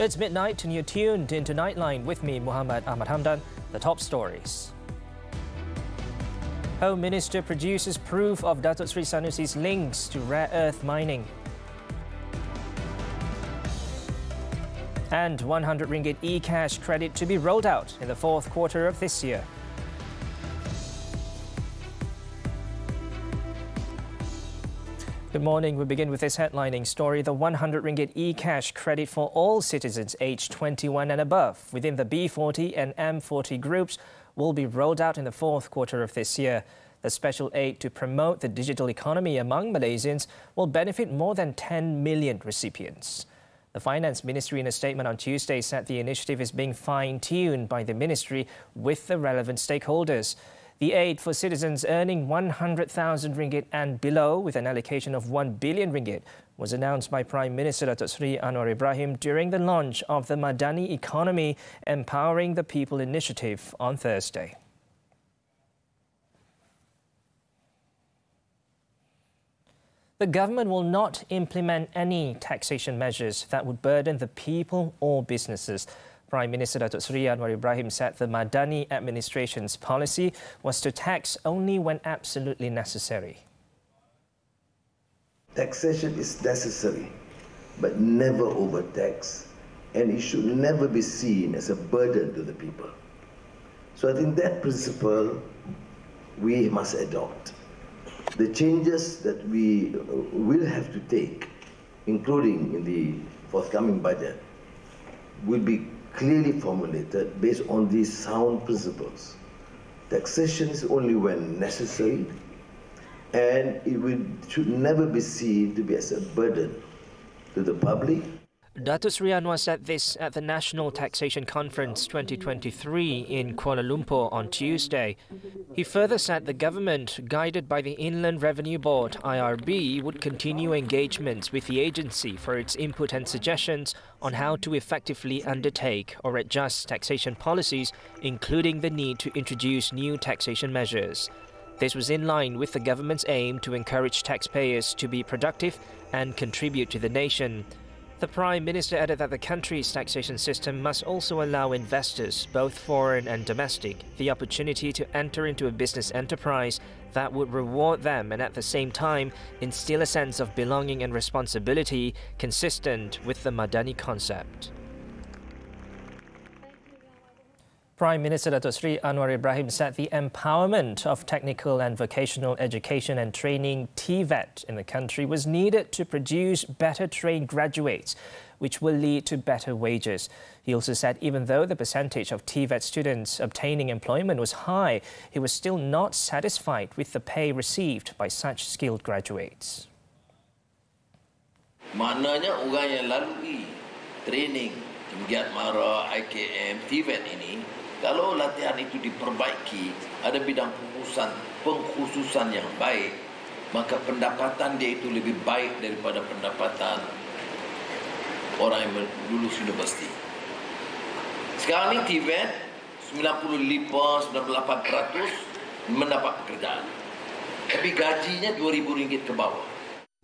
It's midnight and you're tuned into Nightline with me, Muhammad Ahmad Hamdan. The top stories. Home Minister produces proof of Datuk Seri Sanusi's links to rare earth mining. And RM100 e-cash credit to be rolled out in the fourth quarter of this year. Good morning. We begin with this headlining story. The RM100 e-cash credit for all citizens aged 21 and above within the B40 and M40 groups will be rolled out in the fourth quarter of this year. The special aid to promote the digital economy among Malaysians will benefit more than 10 million recipients. The Finance Ministry in a statement on Tuesday said the initiative is being fine-tuned by the ministry with the relevant stakeholders. The aid for citizens earning RM100,000 and below, with an allocation of RM1 billion, was announced by Prime Minister Datuk Seri Anwar Ibrahim during the launch of the Madani Economy Empowering the People initiative on Thursday. The government will not implement any taxation measures that would burden the people or businesses. Prime Minister Datuk Seri Anwar Ibrahim said the Madani administration's policy was to tax only when absolutely necessary. Taxation is necessary, but never overtax, and it should never be seen as a burden to the people. So I think that principle we must adopt. The changes that we will have to take, including in the forthcoming budget, will be clearly formulated based on these sound principles. Taxation is only when necessary, and it should never be seen to be as a burden to the public. Datuk Seri Anwar said this at the National Taxation Conference 2023 in Kuala Lumpur on Tuesday. He further said the government, guided by the Inland Revenue Board (IRB), would continue engagements with the agency for its input and suggestions on how to effectively undertake or adjust taxation policies, including the need to introduce new taxation measures. This was in line with the government's aim to encourage taxpayers to be productive and contribute to the nation. The Prime Minister added that the country's taxation system must also allow investors, both foreign and domestic, the opportunity to enter into a business enterprise that would reward them and at the same time instill a sense of belonging and responsibility consistent with the Madani concept. Prime Minister Datuk Seri Anwar Ibrahim said the empowerment of technical and vocational education and training (TVET) in the country was needed to produce better trained graduates, which will lead to better wages. He also said even though the percentage of TVET students obtaining employment was high, he was still not satisfied with the pay received by such skilled graduates. Maknanya orang yang lalui training Jemgiat Mara, IKM, TVET ini, kalau latihan itu diperbaiki, ada bidang pengkhususan yang baik, maka pendapatan dia itu lebih baik daripada pendapatan orang yang lulus universiti. Sekarang ni TVET 95-98% mendapat pekerjaan. Tapi gajinya RM2,000 ke bawah.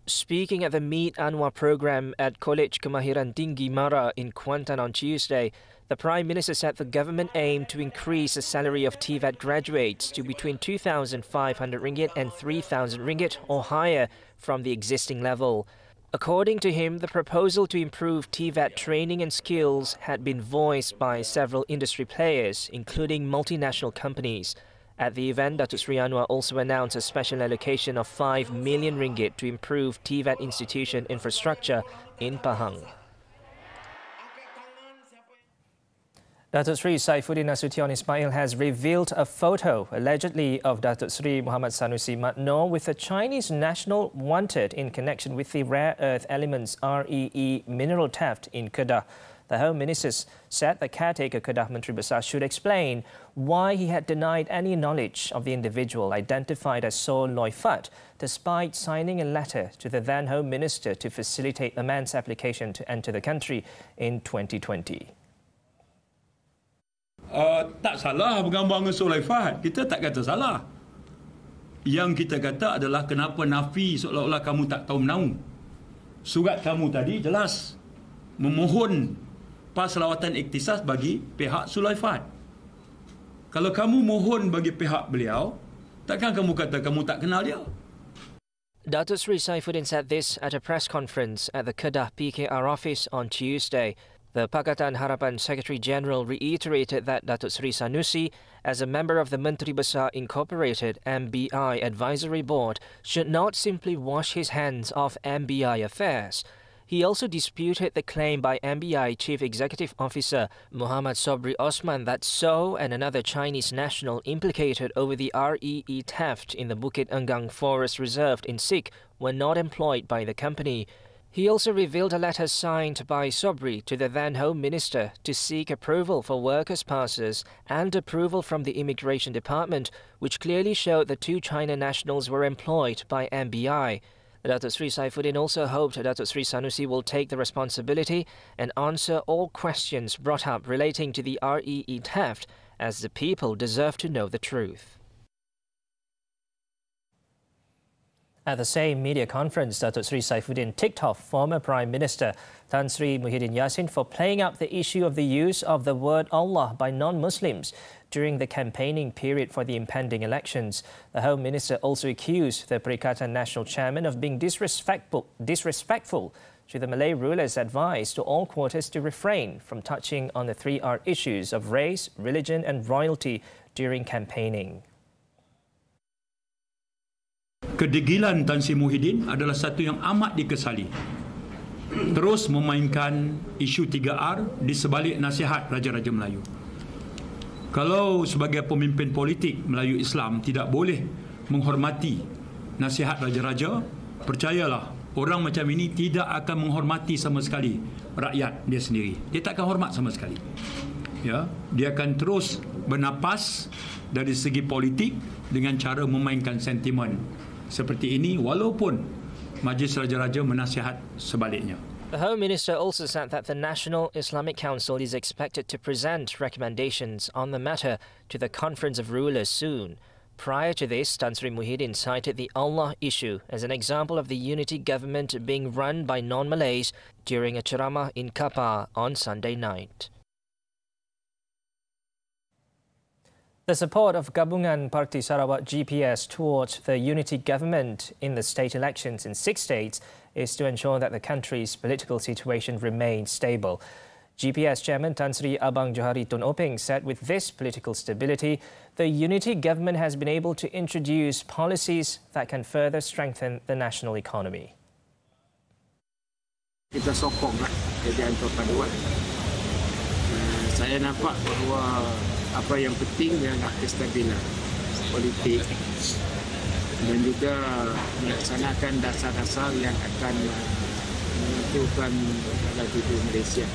Speaking at the Meet Anwar program at College Kemahiran Tinggi Mara in Kuantan on Tuesday, the Prime Minister said the government aimed to increase the salary of TVET graduates to between RM2,500 and RM3,000 or higher from the existing level. According to him, the proposal to improve TVET training and skills had been voiced by several industry players, including multinational companies. At the event, Datuk Seri Anwar also announced a special allocation of RM5 million to improve TVET institution infrastructure in Pahang. Datuk Seri Saifuddin Nasution Ismail has revealed a photo, allegedly, of Datuk Seri Muhammad Sanusi Mat Noor with a Chinese national wanted in connection with the rare earth elements REE mineral theft in Kedah. The Home Minister said the caretaker Kedah Menteri Besar should explain why he had denied any knowledge of the individual identified as Soh Loy Fat, despite signing a letter to the then Home Minister to facilitate the man's application to enter the country in 2020. Tak salah bergambar dengan Soh Loy Fat. Kita tak kata salah. Yang kita kata adalah kenapa nafi seolah-olah kamu tak tahu menau. Surat kamu tadi jelas memohon PAS lawatan iktisas bagi pihak Sulaifat. Kalau kamu mohon bagi pihak beliau, takkan kamu kata kamu tak kenal dia? Datuk Sri Saifuddin said this at a press conference at the Kedah PKR office on Tuesday. The Pakatan Harapan Secretary General reiterated that Datuk Sri Sanusi, as a member of the Menteri Besar Incorporated MBI Advisory Board, should not simply wash his hands of MBI affairs. He also disputed the claim by MBI Chief Executive Officer Muhammad Sobri Osman that So and another Chinese national implicated over the REE theft in the Bukit Enggang Forest Reserve in Sikh were not employed by the company. He also revealed a letter signed by Sobri to the then Home Minister to seek approval for workers' passes and approval from the Immigration Department, which clearly showed the two China nationals were employed by MBI. Datuk Sri Saifuddin also hoped Datuk Sri Sanusi will take the responsibility and answer all questions brought up relating to the REE theft, as the people deserve to know the truth. At the same media conference, Datuk Sri Saifuddin ticked off former Prime Minister Tan Sri Muhyiddin Yassin for playing up the issue of the use of the word Allah by non-Muslims during the campaigning period for the impending elections. The Home Minister also accused the Perikatan National Chairman of being disrespectful to the Malay ruler's advice to all quarters to refrain from touching on the 3R issues of race, religion and royalty during campaigning. Kedegilan Tan Sri Muhyiddin adalah satu yang amat dikesali. Terus memainkan isu 3R di sebalik nasihat Raja-Raja Melayu. Kalau sebagai pemimpin politik Melayu Islam tidak boleh menghormati nasihat Raja-Raja, percayalah, orang macam ini tidak akan menghormati sama sekali rakyat dia sendiri. Dia tak akan hormat sama sekali. Ya, dia akan terus bernapas dari segi politik dengan cara memainkan sentimen seperti ini walaupun Majlis Raja-Raja menasihat sebaliknya. The Home Minister also said that the National Islamic Council is expected to present recommendations on the matter to the Conference of Rulers soon. Prior to this, Tan Sri Muhyiddin cited the Allah issue as an example of the unity government being run by non-Malays during a ceramah in Kapar on Sunday night. The support of Gabungan Parti Sarawak GPS towards the unity government in the state elections in 6 states is to ensure that the country's political situation remains stable. GPS Chairman Tan Sri Abang Johari Tun Openg said with this political stability, the unity government has been able to introduce policies that can further strengthen the national economy. Kita sokonglah kerjaan perpaduan. Saya nampak bahawa apa yang penting adalah kestabilan politik dan juga melaksanakan dasar-dasar yang akan menentukan laju Malaysia.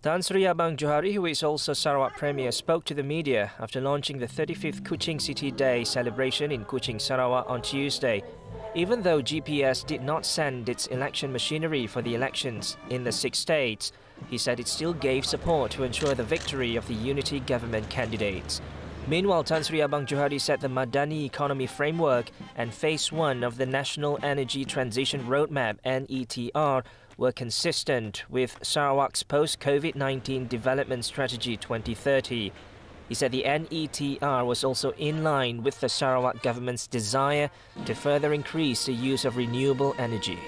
Tan Sri Abang Johari, who is also Sarawak Premier, spoke to the media after launching the 35th Kuching City Day celebration in Kuching, Sarawak on Tuesday. Even though GPS did not send its election machinery for the elections in the 6 states, he said it still gave support to ensure the victory of the unity government candidates. Meanwhile, Tan Sri Abang Johari said the Madani Economy Framework and Phase 1 of the National Energy Transition Roadmap (NETR) were consistent with Sarawak's post-COVID-19 Development Strategy 2030. He said the NETR was also in line with the Sarawak government's desire to further increase the use of renewable energy.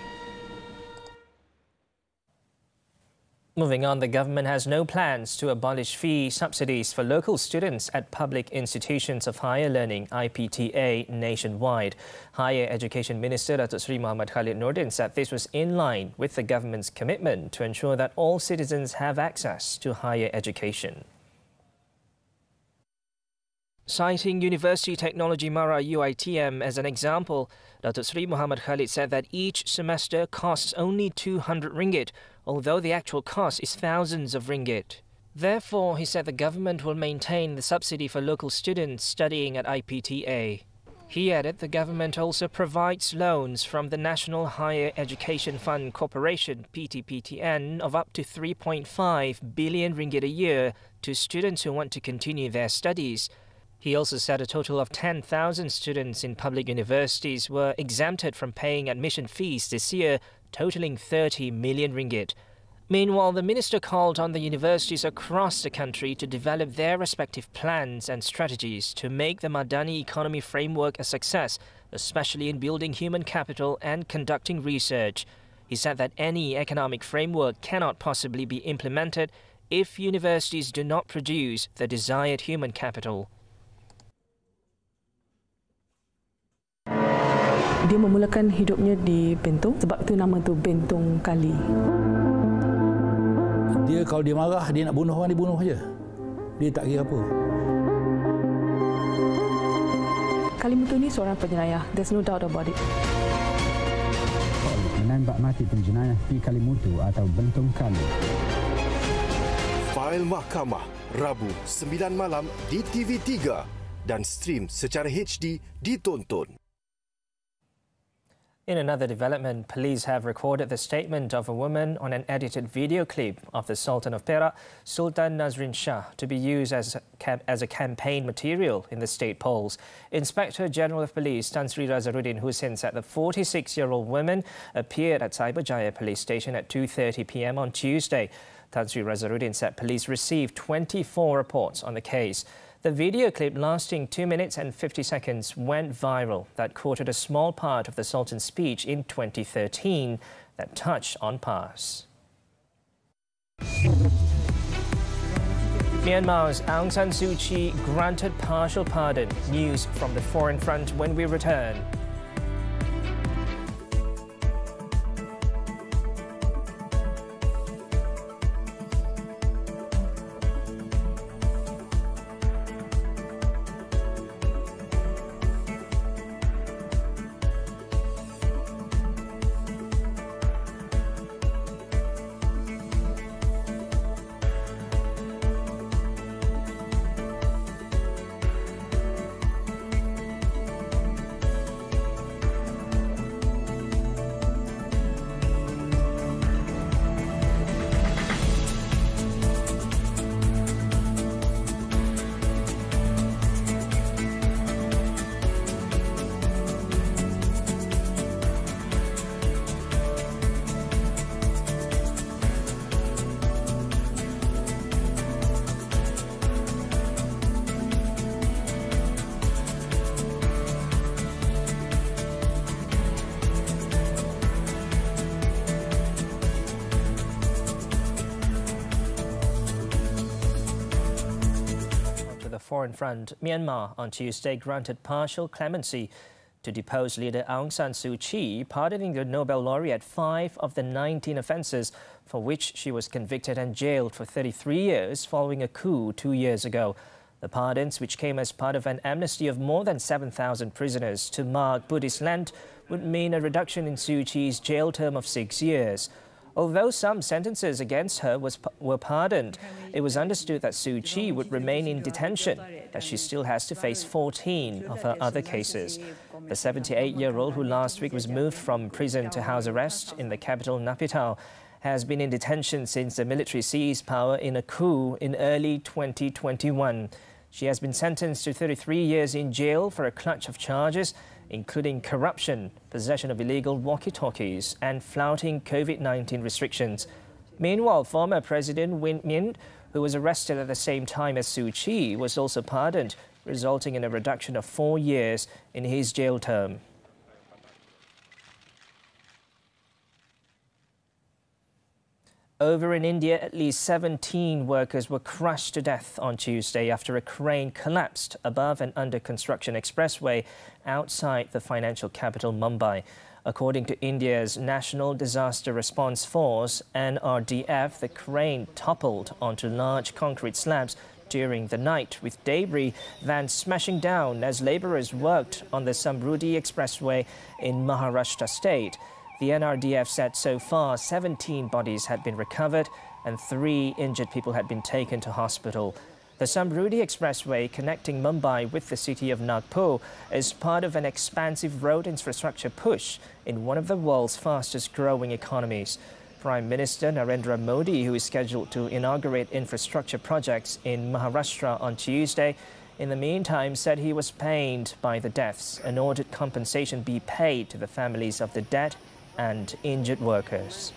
Moving on, the government has no plans to abolish fee subsidies for local students at public institutions of higher learning (IPTA) nationwide. Higher Education Minister Datuk Sri Muhammad Khalid Nordin said this was in line with the government's commitment to ensure that all citizens have access to higher education. Citing University Technology Mara UiTM as an example, Datuk Sri Muhammad Khalid said that each semester costs only RM200, although the actual cost is thousands of ringgit. Therefore, he said the government will maintain the subsidy for local students studying at IPTA. He added the government also provides loans from the National Higher Education Fund Corporation (PTPTN) of up to RM3.5 billion a year to students who want to continue their studies. He also said a total of 10,000 students in public universities were exempted from paying admission fees this year, totaling RM30 million. Meanwhile, the minister called on the universities across the country to develop their respective plans and strategies to make the Madani economy framework a success, especially in building human capital and conducting research. He said that any economic framework cannot possibly be implemented if universities do not produce the desired human capital. Dia memulakan hidupnya di Bentong, sebab itu nama tu Bentong Kali. Dia kalau dia marah, dia nak bunuh orang, dia bunuh saja. Dia tak kira apa. Kalimutu ni seorang penjenayah. There's no doubt about it. Menembak mati penjenayah di Kalimutu atau Bentong Kali. Fail Mahkamah, Rabu 9 malam di TV3 dan stream secara HD di Tonton. In another development, police have recorded the statement of a woman on an edited video clip of the Sultan of Perak, Sultan Nazrin Shah, to be used as a campaign material in the state polls. Inspector General of Police Tan Sri Razaruddin Hussain said the 46-year-old woman appeared at Cyberjaya Police Station at 2:30 p.m. on Tuesday. Tan Sri Razaruddin said police received 24 reports on the case. The video clip lasting 2 minutes and 50 seconds went viral that quoted a small part of the Sultan's speech in 2013 that touched on PAS. Myanmar's Aung San Suu Kyi granted partial pardon. News from the Foreign Front when we return. Foreign Front, Myanmar on Tuesday granted partial clemency to deposed leader Aung San Suu Kyi, pardoning the Nobel laureate 5 of the 19 offences for which she was convicted and jailed for 33 years following a coup 2 years ago. The pardons, which came as part of an amnesty of more than 7,000 prisoners to mark Buddhist Lent, would mean a reduction in Suu Kyi's jail term of 6 years. Although some sentences against her were pardoned, it was understood that Suu Kyi would remain in detention, as she still has to face 14 of her other cases. The 78-year-old, who last week was moved from prison to house arrest in the capital Naypyidaw, has been in detention since the military seized power in a coup in early 2021. She has been sentenced to 33 years in jail for a clutch of charges, including corruption, possession of illegal walkie-talkies and flouting COVID-19 restrictions. Meanwhile, former President Win Myint, who was arrested at the same time as Suu Kyi, was also pardoned, resulting in a reduction of 4 years in his jail term. Over in India, at least 17 workers were crushed to death on Tuesday after a crane collapsed above an under-construction expressway outside the financial capital Mumbai. According to India's National Disaster Response Force, NRDF, the crane toppled onto large concrete slabs during the night, with debris then smashing down as labourers worked on the Samruddhi Expressway in Maharashtra state. The NRDF said so far 17 bodies had been recovered and 3 injured people had been taken to hospital. The Samruddhi Expressway, connecting Mumbai with the city of Nagpur, is part of an expansive road infrastructure push in one of the world's fastest-growing economies. Prime Minister Narendra Modi, who is scheduled to inaugurate infrastructure projects in Maharashtra on Tuesday, in the meantime said he was pained by the deaths and ordered compensation be paid to the families of the dead and injured workers.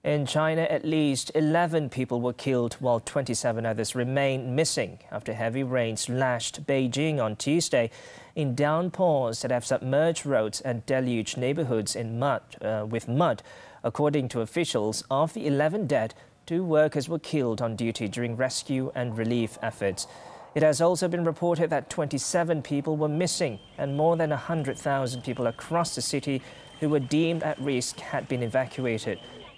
In China, at least 11 people were killed while 27 others remain missing after heavy rains lashed Beijing on Tuesday in downpours that have submerged roads and deluged neighborhoods with mud. According to officials, of the 11 dead, 2 workers were killed on duty during rescue and relief efforts. It has also been reported that 27 people were missing and more than 100,000 people across the city who were deemed at risk had been evacuated.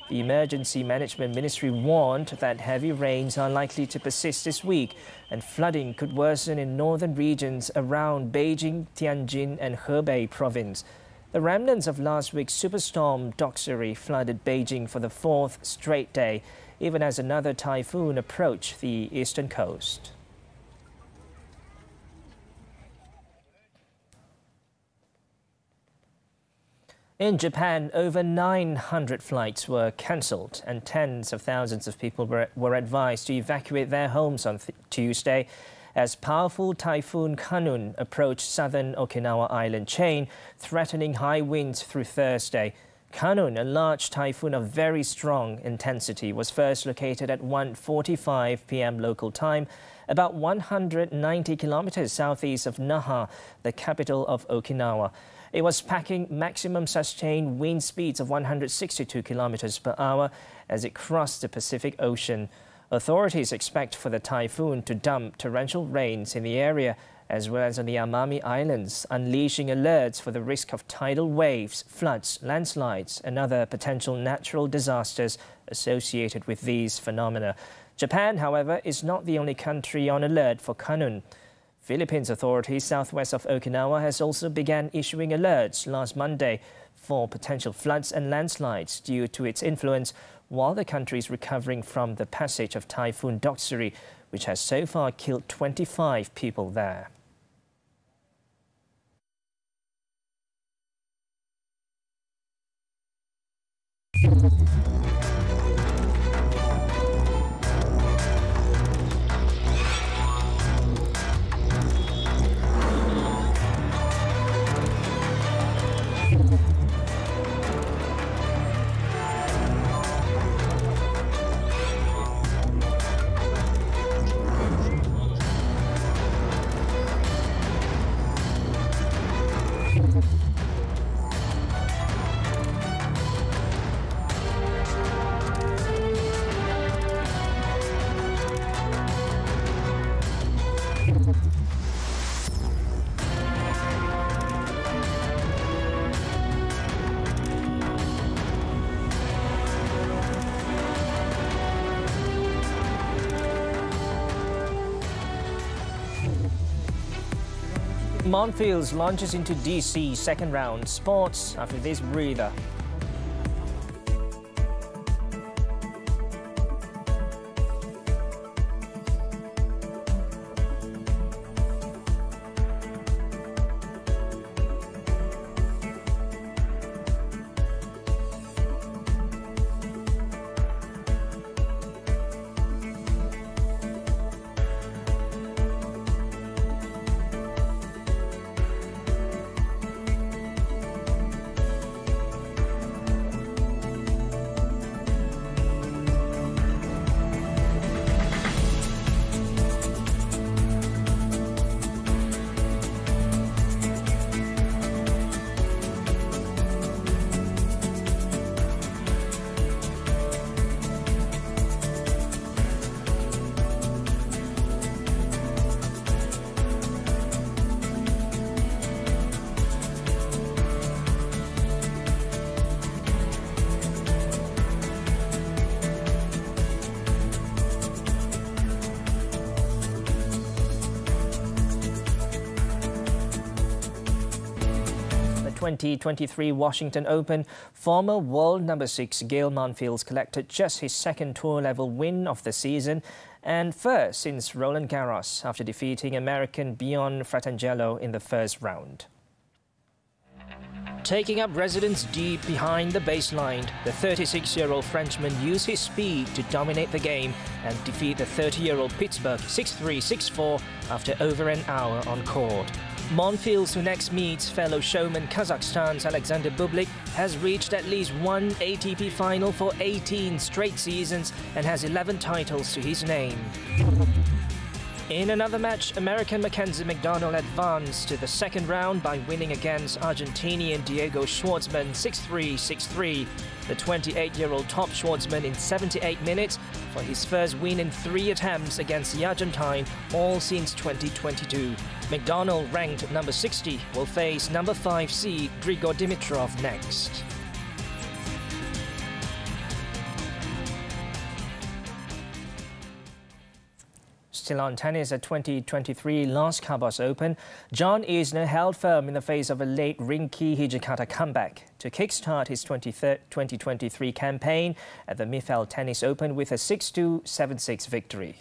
The Emergency Management Ministry warned that heavy rains are likely to persist this week and flooding could worsen in northern regions around Beijing, Tianjin and Hebei province. The remnants of last week's superstorm Doksuri flooded Beijing for the 4th straight day, even as another typhoon approached the eastern coast. In Japan, over 900 flights were cancelled and tens of thousands of people were advised to evacuate their homes on Tuesday as powerful Typhoon Kanun approached southern Okinawa island chain, threatening high winds through Thursday. Kanun, a large typhoon of very strong intensity, was first located at 1:45 p.m. local time, about 190 kilometers southeast of Naha, the capital of Okinawa. It was packing maximum sustained wind speeds of 162 kilometers per hour as it crossed the Pacific Ocean. Authorities expect for the typhoon to dump torrential rains in the area as well as on the Amami Islands, unleashing alerts for the risk of tidal waves, floods, landslides and other potential natural disasters associated with these phenomena. Japan, however, is not the only country on alert for Kanun. Philippines authorities southwest of Okinawa has also began issuing alerts last Monday for potential floods and landslides due to its influence, while the country is recovering from the passage of Typhoon Doksuri, which has so far killed 25 people there. Montfields launches into DC second round. Sports after this breather. The 2023 Washington Open, former world number 6 Gael Monfils collected just his second tour-level win of the season and first since Roland Garros after defeating American Bjorn Fratangelo in the first round. Taking up residence deep behind the baseline, the 36-year-old Frenchman used his speed to dominate the game and defeat the 30-year-old Pittsburgh 6-3, 6-4 after over an hour on court. Monfils, who next meets fellow showman Kazakhstan's Alexander Bublik, has reached at least one ATP final for 18 straight seasons and has 11 titles to his name. In another match, American Mackenzie McDonald advanced to the second round by winning against Argentinian Diego Schwartzman 6-3, 6-3. The 28-year-old topped Schwartzman in 78 minutes for his first win in 3 attempts against the Argentine, all since 2022. McDonald, ranked number 60, will face number 5 seed Grigor Dimitrov next. Still on tennis, at 2023 Los Cabos Open, John Isner held firm in the face of a late Rinky Hijikata comeback to kickstart his 2023 campaign at the Mifel Tennis Open with a 6-2, 7-6 victory.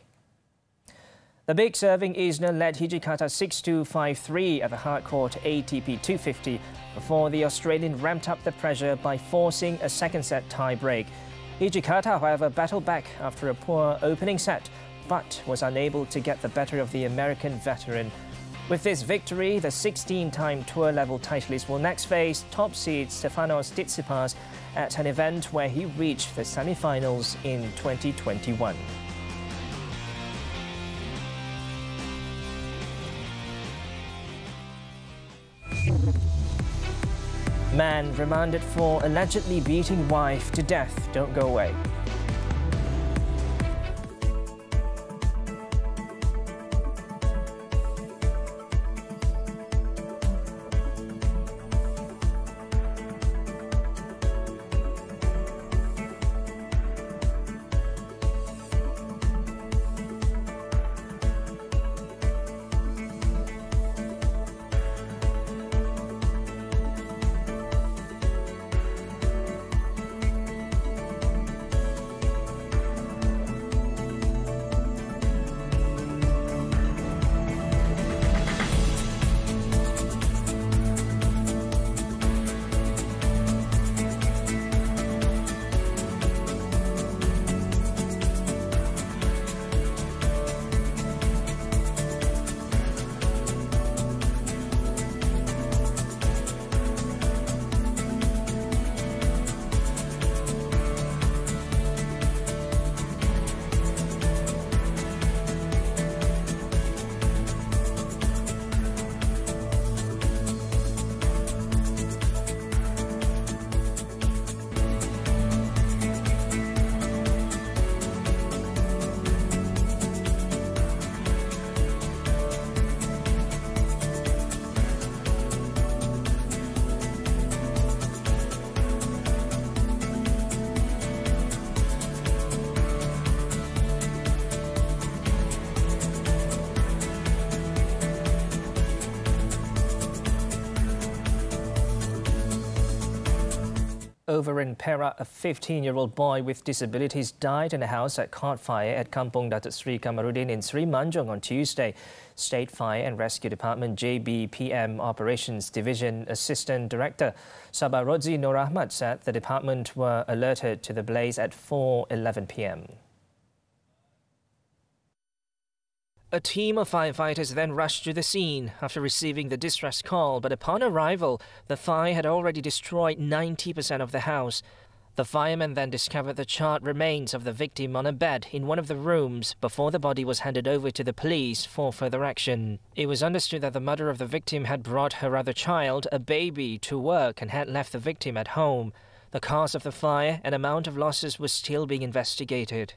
The big serving Isner led Hijikata 6-2, 5-3 at the hardcourt ATP 250 before the Australian ramped up the pressure by forcing a second-set tie-break. Hijikata, however, battled back after a poor opening set, but was unable to get the better of the American veteran. With this victory, the 16-time tour-level titleist will next face top seed Stefanos Tsitsipas at an event where he reached the semi-finals in 2021. Man remanded for allegedly beating wife to death. Don't go away. Over in Perak, a 15-year-old boy with disabilities died in a house that caught fire at Kampung Datuk Sri Kamarudin in Sri Manjung on Tuesday. State Fire and Rescue Department JBPM Operations Division Assistant Director Sabah Rodzi Nur Ahmad said the department were alerted to the blaze at 4:11 p.m. A team of firefighters then rushed to the scene after receiving the distress call, but upon arrival, the fire had already destroyed 90% of the house. The firemen then discovered the charred remains of the victim on a bed in one of the rooms before the body was handed over to the police for further action. It was understood that the mother of the victim had brought her other child, a baby, to work and had left the victim at home. The cause of the fire and amount of losses was still being investigated.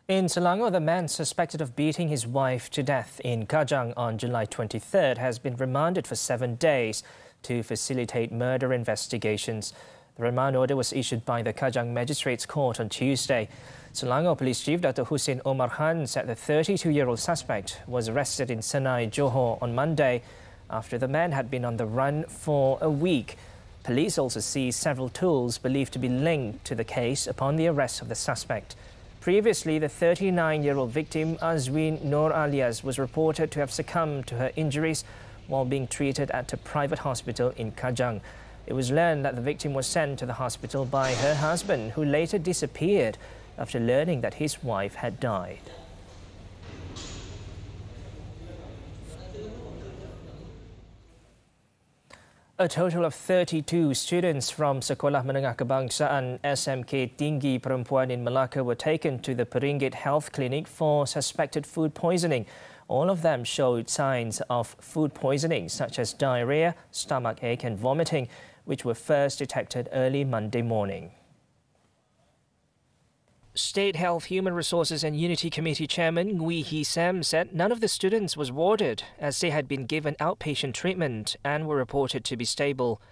In Selangor, the man suspected of beating his wife to death in Kajang on July 23rd has been remanded for 7 days to facilitate murder investigations. The remand order was issued by the Kajang Magistrates Court on Tuesday. Selangor Police Chief Dr. Hussein Omar Khan said the 32-year-old suspect was arrested in Senai, Johor on Monday after the man had been on the run for a week. Police also seized several tools believed to be linked to the case upon the arrest of the suspect. Previously, the 39-year-old victim, Azwin Nur Alias, was reported to have succumbed to her injuries while being treated at a private hospital in Kajang. It was learned that the victim was sent to the hospital by her husband, who later disappeared. after learning that his wife had died. A total of 32 students from Sekolah Menengah Kebangsaan SMK Tinggi Perempuan in Melaka were taken to the Peringgit Health Clinic for suspected food poisoning. All of them showed signs of food poisoning, such as diarrhea, stomach ache and vomiting, which were first detected early Monday morning. State Health, Human Resources and Unity Committee Chairman Ngui Hee Sam said none of the students was warded as they had been given outpatient treatment and were reported to be stable.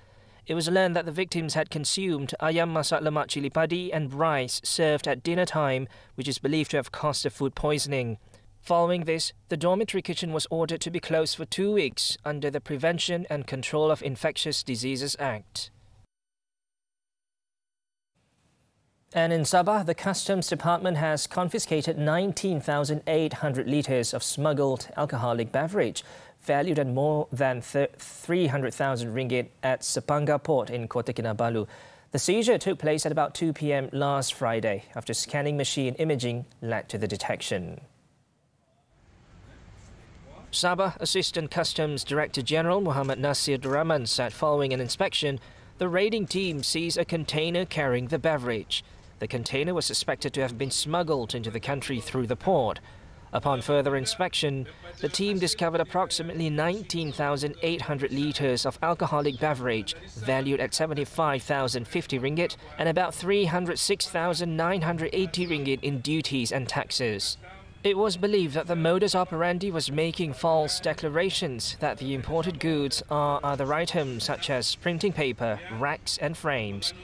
It was learned that the victims had consumed ayam masak lemak cili padi and rice served at dinner time, which is believed to have caused the food poisoning. Following this, the dormitory kitchen was ordered to be closed for 2 weeks under the Prevention and Control of Infectious Diseases Act. And in Sabah, the Customs Department has confiscated 19,800 litres of smuggled alcoholic beverage, valued at more than 300,000 ringgit at Sepangga Port in Kota Kinabalu. The seizure took place at about 2 p.m. last Friday after scanning machine imaging led to the detection. Sabah Assistant Customs Director General Muhammad Nasir Duraman said following an inspection, the raiding team seized a container carrying the beverage. The container was suspected to have been smuggled into the country through the port. Upon further inspection, the team discovered approximately 19,800 litres of alcoholic beverage valued at 75,050 ringgit and about 306,980 ringgit in duties and taxes. It was believed that the modus operandi was making false declarations that the imported goods are other items such as printing paper, racks and frames.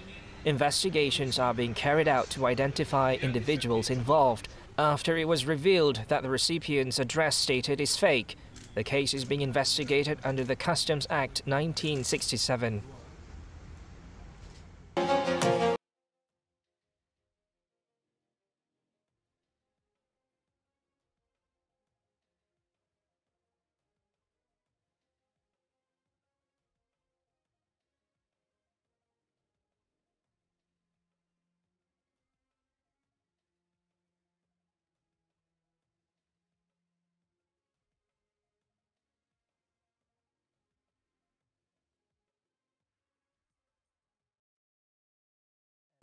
Investigations are being carried out to identify individuals involved after it was revealed that the recipient's address stated is fake. The case is being investigated under the Customs Act 1967.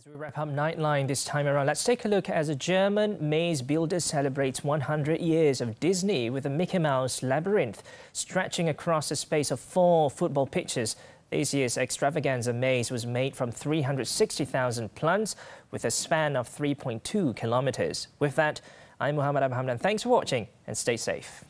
As we wrap up Nightline this time around, let's take a look as a German maze builder celebrates 100 years of Disney with a Mickey Mouse labyrinth stretching across a space of 4 football pitches. This year's extravaganza maze was made from 360,000 plants with a span of 3.2 kilometers. With that, I'm Muhammad Abhamdan. Thanks for watching and stay safe.